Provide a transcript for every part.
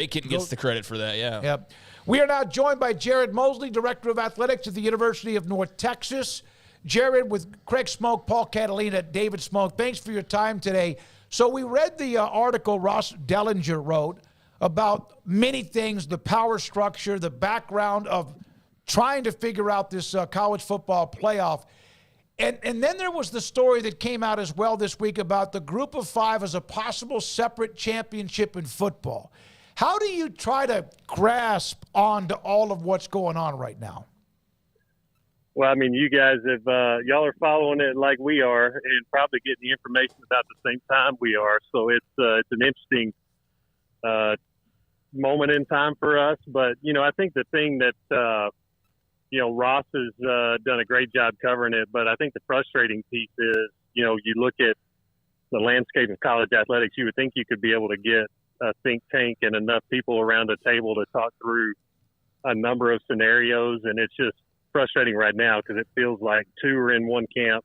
Aiken gets the credit for that, yeah. Yep. We are now joined by Jared Mosley, Director of Athletics at the University of North Texas. Jared, with Craig Smoak, Paul Catalina, David Smoak, thanks for your time today. So we read the article Ross Dellinger wrote about many things, the power structure, the background of trying to figure out this college football playoff. And then there was the story that came out as well this week about the Group of Five as a possible separate championship in football. How do you try to grasp onto all of what's going on right now? Well, I mean, you guys have y'all are following it like we are, and probably getting the information about the same time we are. So it's an interesting moment in time for us. But I think the thing that Ross has done a great job covering it. But I think the frustrating piece is, you look at the landscape of college athletics. You would think you could be able to get a think tank and enough people around a table to talk through a number of scenarios, and it's just frustrating right now because it feels like two are in one camp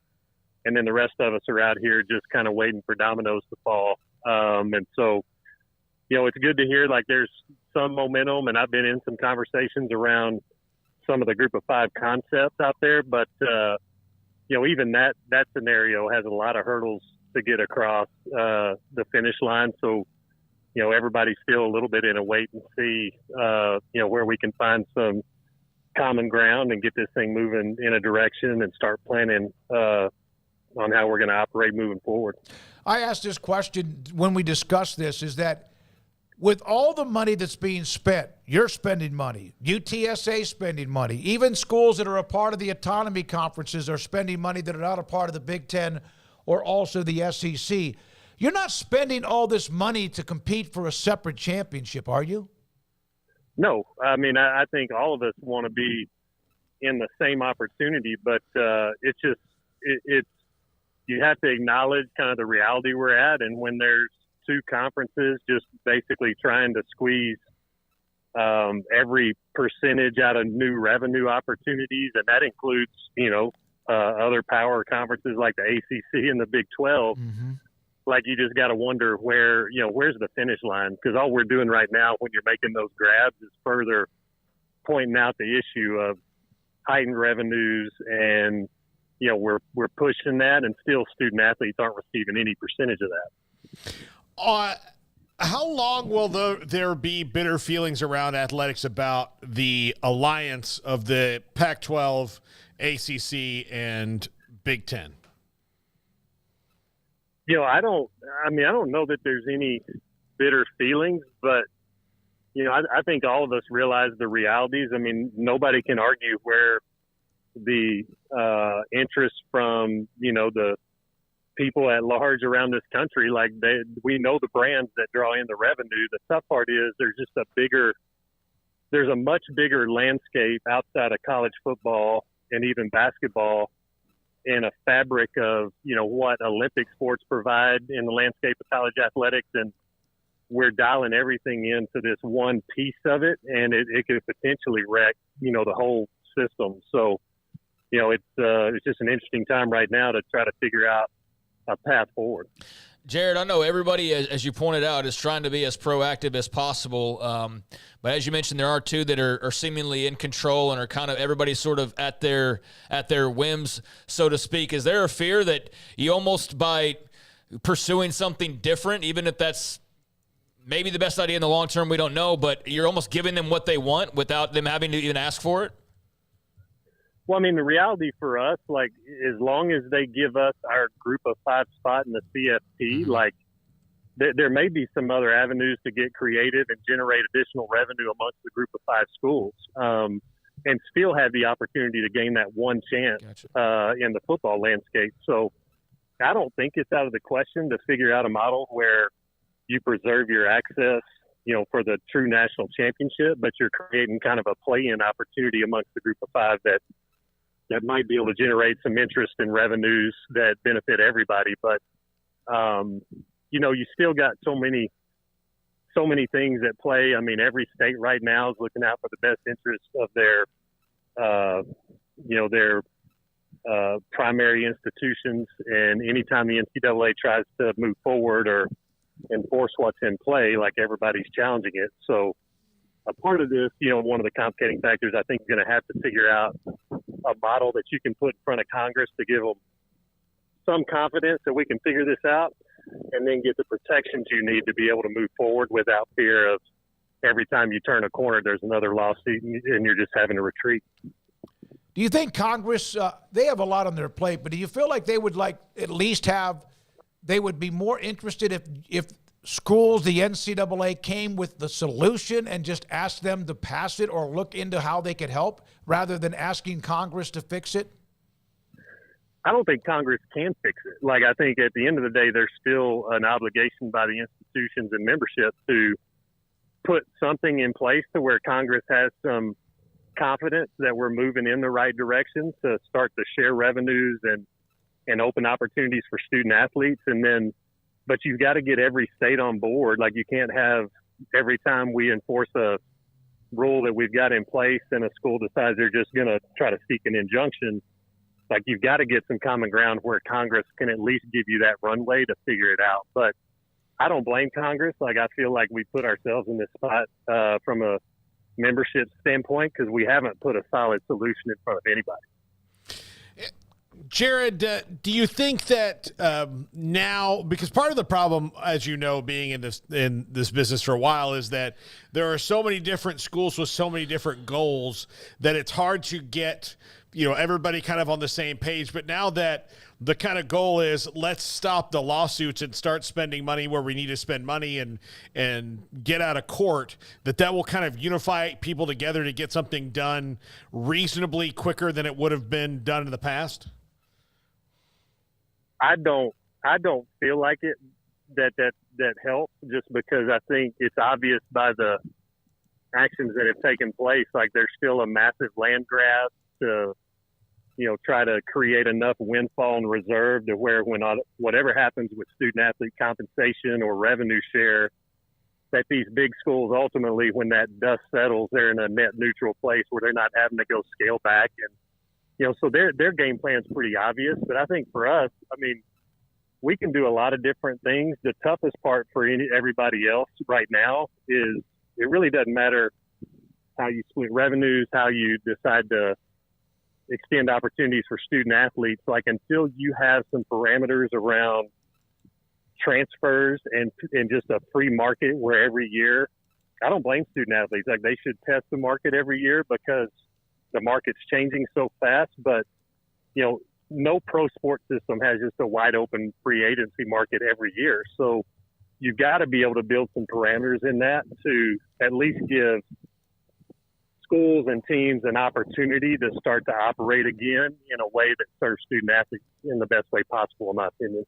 and then the rest of us are out here just kind of waiting for dominoes to fall. And so, it's good to hear like there's some momentum, and I've been in some conversations around some of the Group of Five concepts out there, but even that scenario has a lot of hurdles to get across the finish line. So, everybody's still a little bit in a wait and see, where we can find some common ground and get this thing moving in a direction and start planning on how we're going to operate moving forward. I asked this question when we discussed this, is that with all the money that's being spent, you're spending money, UTSA spending money, even schools that are a part of the autonomy conferences are spending money that are not a part of the Big Ten or also the SEC. You're not spending all this money to compete for a separate championship, are you? No. I mean, I think all of us want to be in the same opportunity, but it's just it's you have to acknowledge kind of the reality we're at, and when there's two conferences just basically trying to squeeze every percentage out of new revenue opportunities, and that includes, other power conferences like the ACC and the Big 12. Mm-hmm. Like, you just got to wonder where's the finish line? Because all we're doing right now when you're making those grabs is further pointing out the issue of heightened revenues, and, we're pushing that, and still student athletes aren't receiving any percentage of that. How long will there be bitter feelings around athletics about the alliance of the Pac-12, ACC, and Big Ten? I don't know that there's any bitter feelings, but, I think all of us realize the realities. I mean, nobody can argue where the interest from, the people at large around this country, like we know the brands that draw in the revenue. The tough part is there's a much bigger landscape outside of college football and even basketball, in a fabric of, what Olympic sports provide in the landscape of college athletics. And we're dialing everything into this one piece of it, and it could potentially wreck, the whole system. So, it's just an interesting time right now to try to figure out a path forward. Jared, I know everybody, as you pointed out, is trying to be as proactive as possible. But as you mentioned, there are two that are seemingly in control and are kind of everybody's sort of at their whims, so to speak. Is there a fear that you almost, by pursuing something different, even if that's maybe the best idea in the long term, we don't know, but you're almost giving them what they want without them having to even ask for it? Well, I mean, the reality for us, like, as long as they give us our Group of Five spot in the CFP, mm-hmm. like, there may be some other avenues to get creative and generate additional revenue amongst the Group of Five schools, and still have the opportunity to gain that one chance in the football landscape. So I don't think it's out of the question to figure out a model where you preserve your access, for the true national championship, but you're creating kind of a play-in opportunity amongst the Group of Five that might be able to generate some interest in revenues that benefit everybody. But, you still got so many things at play. I mean, every state right now is looking out for the best interests of their primary institutions. And anytime the NCAA tries to move forward or enforce what's in play like everybody's challenging it. So a part of this, one of the complicating factors, I think you're going to have to figure out a model that you can put in front of Congress to give them some confidence that we can figure this out, and then get the protections you need to be able to move forward without fear of every time you turn a corner, there's another lawsuit and you're just having to retreat. Do you think Congress, they have a lot on their plate, but do you feel like they would they would be more interested if schools, the NCAA, came with the solution and just asked them to pass it or look into how they could help rather than asking Congress to fix it? I don't think Congress can fix it. Like, I think at the end of the day, there's still an obligation by the institutions and membership to put something in place to where Congress has some confidence that we're moving in the right direction to start to share revenues and open opportunities for student athletes. But you've got to get every state on board. Like, you can't have every time we enforce a rule that we've got in place and a school decides they're just going to try to seek an injunction. Like, you've got to get some common ground where Congress can at least give you that runway to figure it out. But I don't blame Congress. Like, I feel like we put ourselves in this spot from a membership standpoint because we haven't put a solid solution in front of anybody. Jared, do you think that now, because part of the problem, as you know, being in this business for a while, is that there are so many different schools with so many different goals that it's hard to get everybody kind of on the same page. But now that the kind of goal is let's stop the lawsuits and start spending money where we need to spend money and get out of court, that will kind of unify people together to get something done reasonably quicker than it would have been done in the past? I don't feel like it that helps, just because I think it's obvious by the actions that have taken place. Like, there's still a massive land grab to try to create enough windfall and reserve to where when whatever happens with student athlete compensation or revenue share, that these big schools ultimately, when that dust settles, they're in a net neutral place where they're not having to go scale back. And, so their game plan's pretty obvious. But I think for us, I mean, we can do a lot of different things. The toughest part for everybody else right now is it really doesn't matter how you split revenues, how you decide to extend opportunities for student athletes. Like, until you have some parameters around transfers and just a free market where every year, I don't blame student athletes. Like, they should test the market every year because the market's changing so fast. But, no pro sports system has just a wide open free agency market every year. So you've got to be able to build some parameters in that to at least give schools and teams an opportunity to start to operate again in a way that serves student athletes in the best way possible, in my opinion.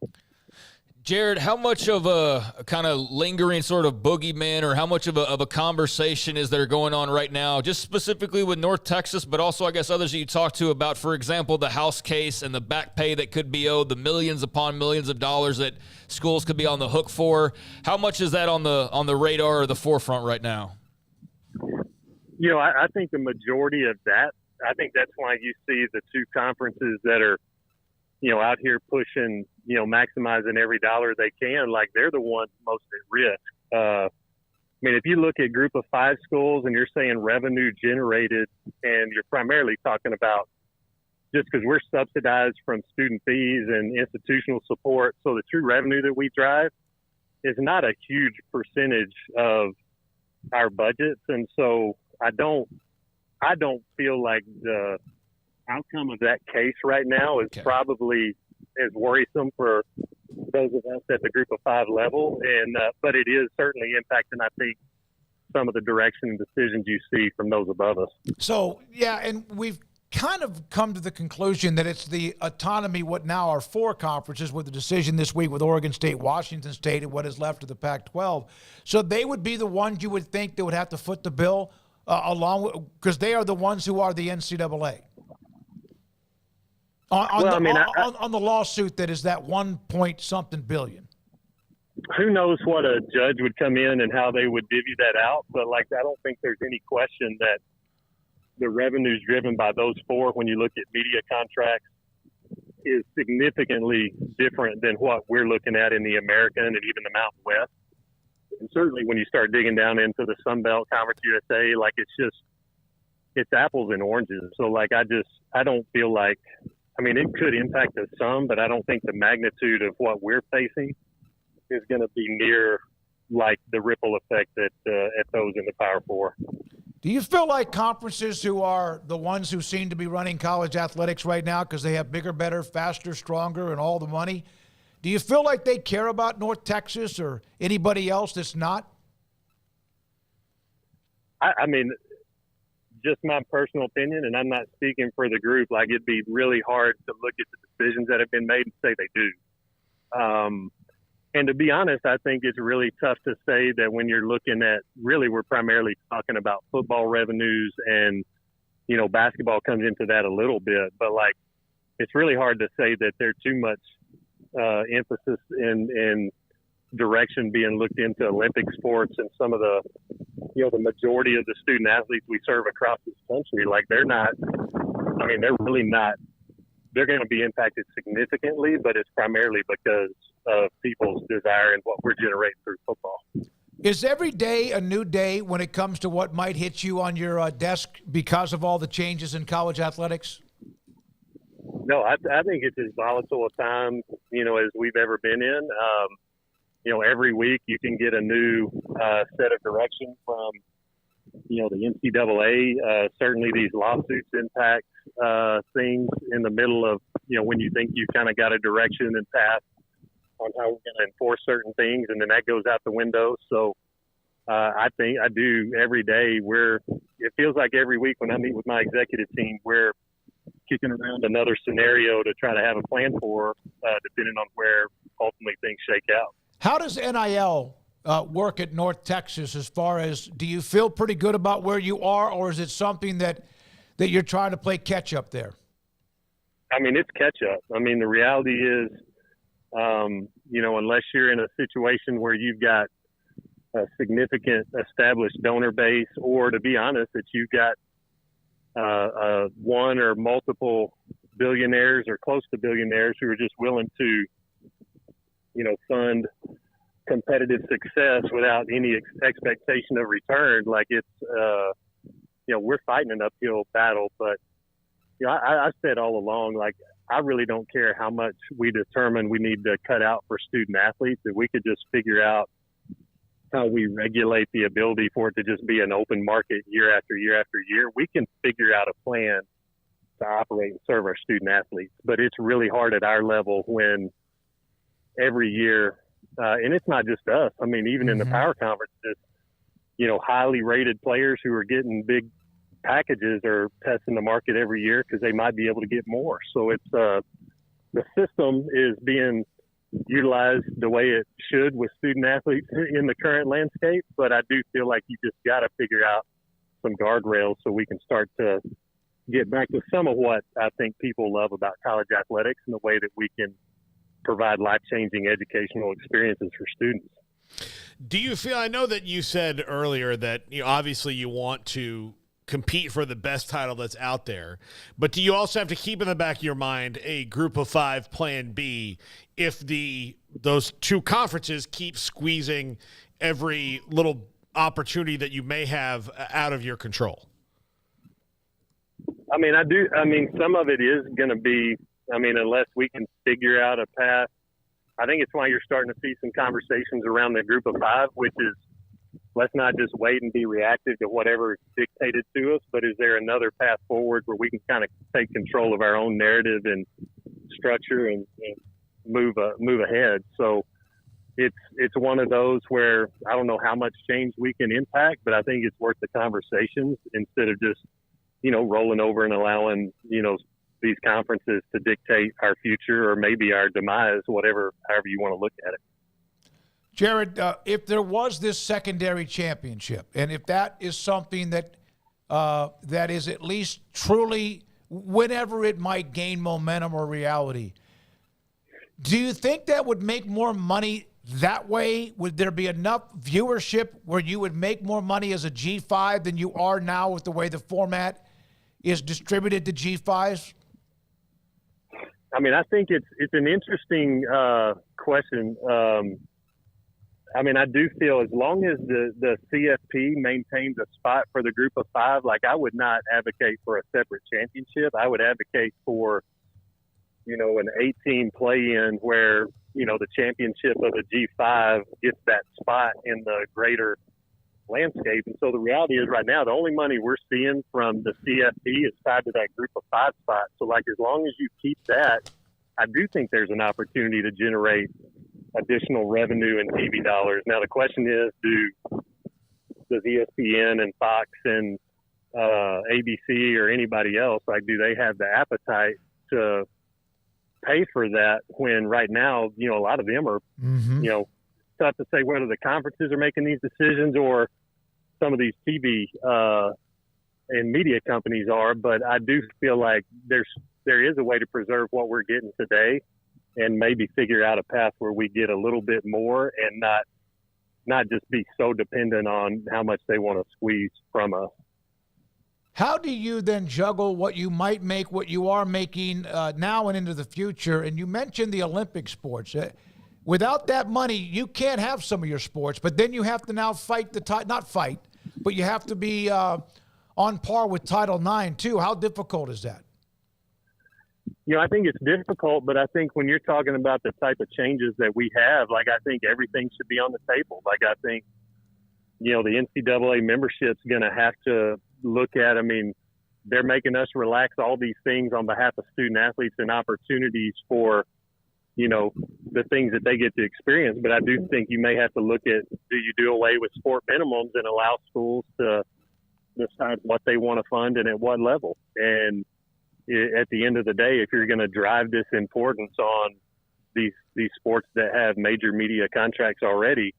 Jared, how much of a kind of lingering sort of boogeyman, or how much of a conversation is there going on right now, just specifically with North Texas, but also I guess others that you talk to about, for example, the House case and the back pay that could be owed, the millions upon millions of dollars that schools could be on the hook for? How much is that on the radar or the forefront right now? I think the majority of that, I think that's why you see the two conferences that are, out here pushing, maximizing every dollar they can. Like, they're the ones most at risk. I mean, if you look at Group of 5 schools and you're saying revenue generated, and you're primarily talking about just because we're subsidized from student fees and institutional support, so the true revenue that we drive is not a huge percentage of our budgets. And so I don't feel like the outcome of that case right now is probably as worrisome for those of us at the Group of 5 level. And but it is certainly impacting, I think, some of the direction and decisions you see from those above us. So, yeah, and we've kind of come to the conclusion that it's the autonomy, what now are 4 conferences, with the decision this week with Oregon State, Washington State, and what is left of the Pac-12. So they would be the ones you would think that would have to foot the bill along with, because they are the ones who are the NCAA. On the lawsuit that is that 1 point something billion. Who knows what a judge would come in and how they would divvy that out. But I don't think there's any question that the revenues driven by those 4, when you look at media contracts, is significantly different than what we're looking at in the American and even the Mountain West. And certainly when you start digging down into the Sun Belt Conference USA, like it's apples and oranges. So like I don't feel like, I mean, it could impact us some, but I don't think the magnitude of what we're facing is going to be near like the ripple effect that at those in the Power Four. Do you feel like conferences who are the ones who seem to be running college athletics right now because they have bigger, better, faster, stronger, and all the money, do you feel like they care about North Texas or anybody else that's not? I mean, just my personal opinion, and I'm not speaking for the group, like it'd be really hard to look at the decisions that have been made and say they do. And to be honest, I think it's really tough to say that when you're looking at, really, we're primarily talking about football revenues and, you know, basketball comes into that a little bit, but like, it's really hard to say that there's too much emphasis in direction being looked into Olympic sports and some of the, you know, the majority of the student athletes we serve across this country. Like they're really not, they're going to be impacted significantly, but it's primarily because of people's desire and what we're generating through football. Is every day a new day when it comes to what might hit you on your desk because of all the changes in college athletics? No, I think it's as volatile a time, you know, as we've ever been in. You know, every week you can get a new set of direction from, you know, the NCAA. Certainly these lawsuits impact things in the middle of, you know, when you think you've kind of got a direction and path on how we're going to enforce certain things, and then that goes out the window. So I think I do every day. It feels like every week when I meet with my executive team, we're kicking around another scenario to try to have a plan for, depending on where ultimately things shake out. How does NIL work at North Texas as far as, do you feel pretty good about where you are, or is it something that you're trying to play catch up there? I mean, it's catch up. I mean, the reality is, you know, unless you're in a situation where you've got a significant established donor base, or to be honest, that you've got one or multiple billionaires or close to billionaires who are just willing to, you know, fund competitive success without any expectation of return. Like it's, you know, we're fighting an uphill battle, but, you know, I said all along, like, I really don't care how much we determine we need to cut out for student athletes. If we could just figure out how we regulate the ability for it to just be an open market year after year after year, we can figure out a plan to operate and serve our student athletes. But it's really hard at our level when every year, and it's not just us. I mean, even in the power conferences, you know, highly rated players who are getting big packages are testing the market every year because they might be able to get more. So it's the system is being utilized the way it should with student athletes in the current landscape. But I do feel like you just got to figure out some guardrails so we can start to get back to some of what I think people love about college athletics and the way that we can provide life-changing educational experiences for students. Do you feel, I know that you said earlier that, you know, obviously you want to compete for the best title that's out there, but do you also have to keep in the back of your mind a group of five plan B if those two conferences keep squeezing every little opportunity that you may have out of your control? I mean, I do. I mean, some of it is going to be, I mean, unless we can figure out a path, I think it's why you're starting to see some conversations around the group of five, which is, let's not just wait and be reactive to whatever is dictated to us, but is there another path forward where we can kind of take control of our own narrative and structure and move ahead? So it's one of those where I don't know how much change we can impact, but I think it's worth the conversations instead of just, you know, rolling over and allowing, you know, these conferences to dictate our future or maybe our demise, however you want to look at it. Jared, if there was this secondary championship, and if that is something that that is at least truly, whenever it might gain momentum or reality, do you think that would make more money that way? Would there be enough viewership where you would make more money as a G5 than you are now with the way the format is distributed to G5s? I mean, I think it's an interesting question. I mean, I do feel as long as the CFP maintains a spot for the group of five, like I would not advocate for a separate championship. I would advocate for, an 8-team play-in where, the championship of a G5 gets that spot in the greater landscape. And so the reality is right now, the only money we're seeing from the CFP is tied to that group of five spot. So like, as long as you keep that, I do think there's an opportunity to generate additional revenue and TV dollars. Now the question is, does ESPN and Fox and ABC or anybody else, like, do they have the appetite to pay for that when right now, a lot of them are, tough to say whether the conferences are making these decisions or some of these TV and media companies are, but I do feel like there is a way to preserve what we're getting today and maybe figure out a path where we get a little bit more and not just be so dependent on how much they want to squeeze from us. How do you then juggle what you might make, what you are making now and into the future? And you mentioned the Olympic sports. Without that money, you can't have some of your sports, but then you have to now fight not fight, but you have to be on par with Title IX too. How difficult is that? I think it's difficult, but I think when you're talking about the type of changes that we have, like, I think everything should be on the table. Like, I think, the NCAA membership's going to have to look at, they're making us relax all these things on behalf of student athletes and opportunities for, the things that they get to experience. But I do think you may have to look at, do you do away with sport minimums and allow schools to decide what they want to fund and at what level? And at the end of the day, if you're going to drive this importance on these sports that have major media contracts already,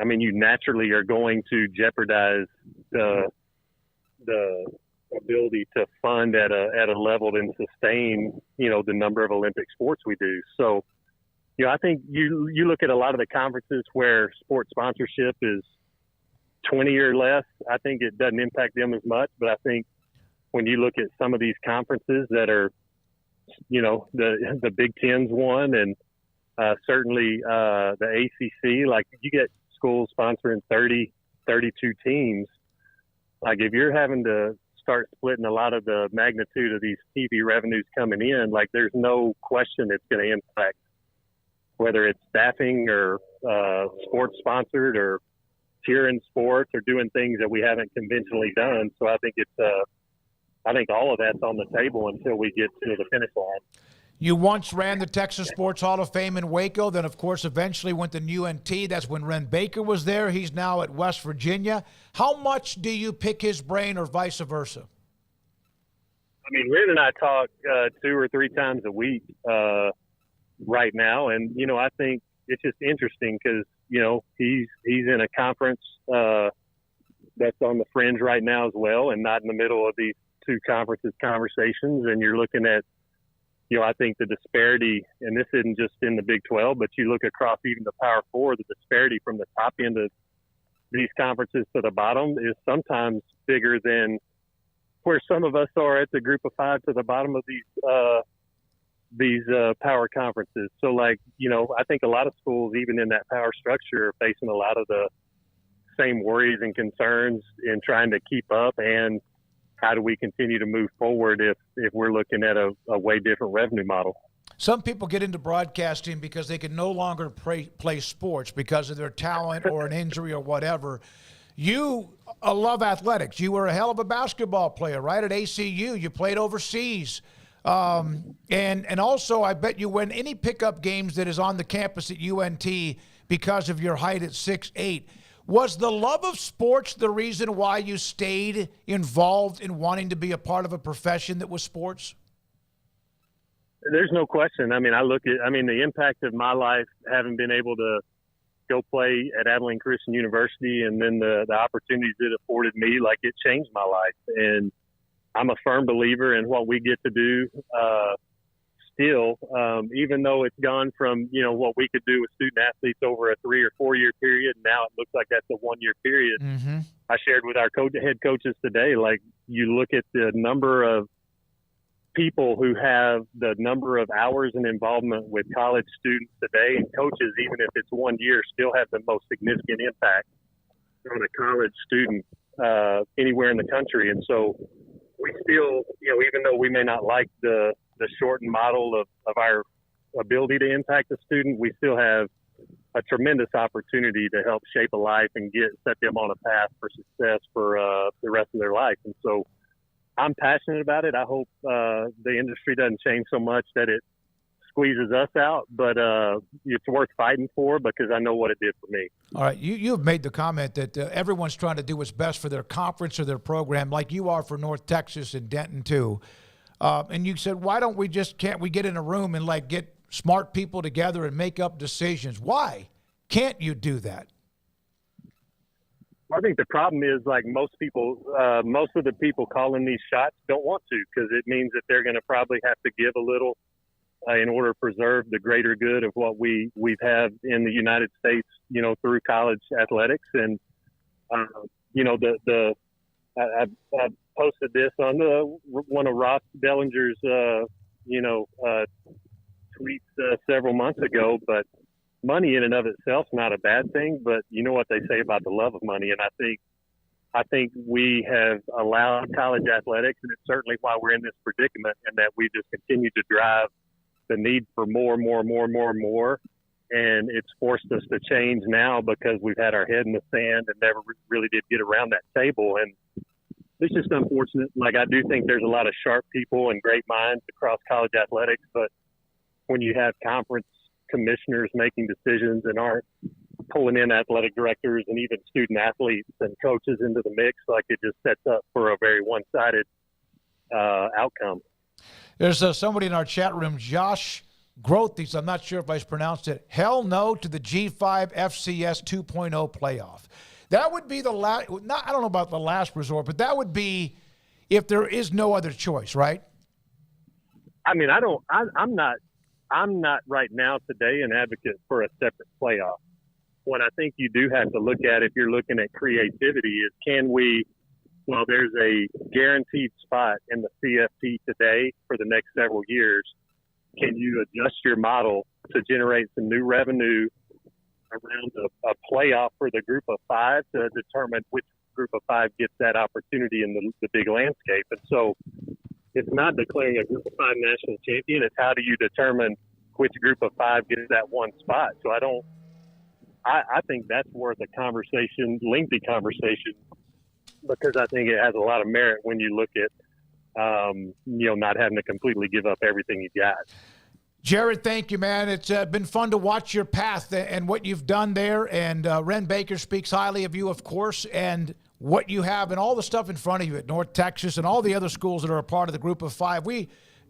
you naturally are going to jeopardize the ability to fund at a level and sustain, the number of Olympic sports we do. So, I think you look at a lot of the conferences where sports sponsorship is 20 or less, I think it doesn't impact them as much. But I think when you look at some of these conferences that are, the Big Ten's one, and certainly the ACC, like, you get schools sponsoring 30, 32 teams. Like, if you're having to start splitting a lot of the magnitude of these TV revenues coming in, like, there's no question it's going to impact whether it's staffing or sports sponsored or cheering sports or doing things that we haven't conventionally done. So I think I think all of that's on the table until we get to the finish line. You once ran the Texas Sports Hall of Fame in Waco, then, of course, eventually went to UNT. That's when Ren Baker was there. He's now at West Virginia. How much do you pick his brain or vice versa? Ren and I talk 2 or 3 times a week right now. And, I think it's just interesting because, he's in a conference that's on the fringe right now as well and not in the middle of these 2 conferences conversations. And you're looking at, I think the disparity, and this isn't just in the Big 12, but you look across even the Power 4, the disparity from the top end of these conferences to the bottom is sometimes bigger than where some of us are at the group of 5 to the bottom of these power conferences. So, like, I think a lot of schools, even in that power structure, are facing a lot of the same worries and concerns in trying to keep up, and how do we continue to move forward if we're looking at a way different revenue model? Some people get into broadcasting because they can no longer play sports because of their talent or an injury or whatever. You love athletics. You were a hell of a basketball player, right, at ACU. You played overseas. And also, I bet you win any pickup games that is on the campus at UNT because of your height at 6'8". Was the love of sports the reason why you stayed involved in wanting to be a part of a profession that was sports? There's no question. I look at, the impact of my life, having been able to go play at Abilene Christian University, and then the opportunities it afforded me, like, it changed my life. And I'm a firm believer in what we get to do still, even though it's gone from, what we could do with student athletes over a 3 or 4 year period. Now it looks like that's a 1 year period. Mm-hmm. I shared with our head coaches today, like, you look at the number of people who have the number of hours and involvement with college students today, and coaches, even if it's 1 year, still have the most significant impact on a college student anywhere in the country. And so we still, even though we may not like the shortened model of our ability to impact a student, we still have a tremendous opportunity to help shape a life and set them on a path for success for the rest of their life. And so I'm passionate about it. I hope the industry doesn't change so much that it squeezes us out, but it's worth fighting for because I know what it did for me. All right, you've made the comment that everyone's trying to do what's best for their conference or their program, like you are for North Texas and Denton too. And you said, why don't we can't we get in a room and get smart people together and make up decisions? Why can't you do that? I think the problem is most of the people calling these shots don't want to, because it means that they're going to probably have to give a little in order to preserve the greater good of what we've had in the United States, through college athletics. And, I posted this on one of Ross Dellinger's, tweets several months ago, but money in and of itself is not a bad thing, but you know what they say about the love of money. And I think we have allowed college athletics, and it's certainly why we're in this predicament, and that we just continue to drive the need for more. And it's forced us to change now because we've had our head in the sand and never really did get around that table. And it's just unfortunate. I do think there's a lot of sharp people and great minds across college athletics, but when you have conference commissioners making decisions and aren't pulling in athletic directors and even student athletes and coaches into the mix, it just sets up for a very one-sided outcome. There's somebody in our chat room, Josh Grothes, I'm not sure if I pronounced it, hell no to the G5 FCS 2.0 playoff. That would be the last, I don't know about the last resort, but that would be if there is no other choice, right? I mean, I'm not right now today an advocate for a separate playoff. What I think you do have to look at, if you're looking at creativity, is there's a guaranteed spot in the CFP today for the next several years, can you adjust your model to generate some new revenue around a playoff for the group of five to determine which group of five gets that opportunity in the big landscape? And so it's not declaring a group of five national champion. It's how do you determine which group of five gets that one spot? So I think that's worth a lengthy conversation, because I think it has a lot of merit when you look at, not having to completely give up everything you got. Jared, thank you, man. It's been fun to watch your path and what you've done there. And Ren Baker speaks highly of you, of course, and what you have and all the stuff in front of you at North Texas and all the other schools that are a part of the group of five.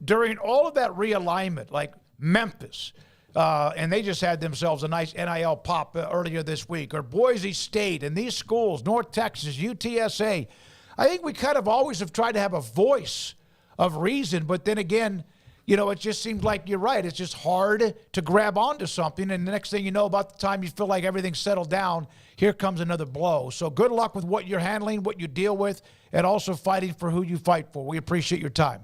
During all of that realignment, like Memphis, and they just had themselves a nice NIL pop earlier this week, or Boise State, and these schools, North Texas, UTSA, I think we kind of always have tried to have a voice of reason, but then again, it just seems like you're right. It's just hard to grab onto something, and the next thing you know, about the time you feel like everything's settled down, here comes another blow. So good luck with what you're handling, what you deal with, and also fighting for who you fight for. We appreciate your time.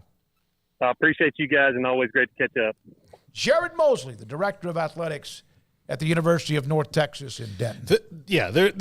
I appreciate you guys, and always great to catch up. Jared Mosley, the Director of Athletics at the University of North Texas in Denton. They're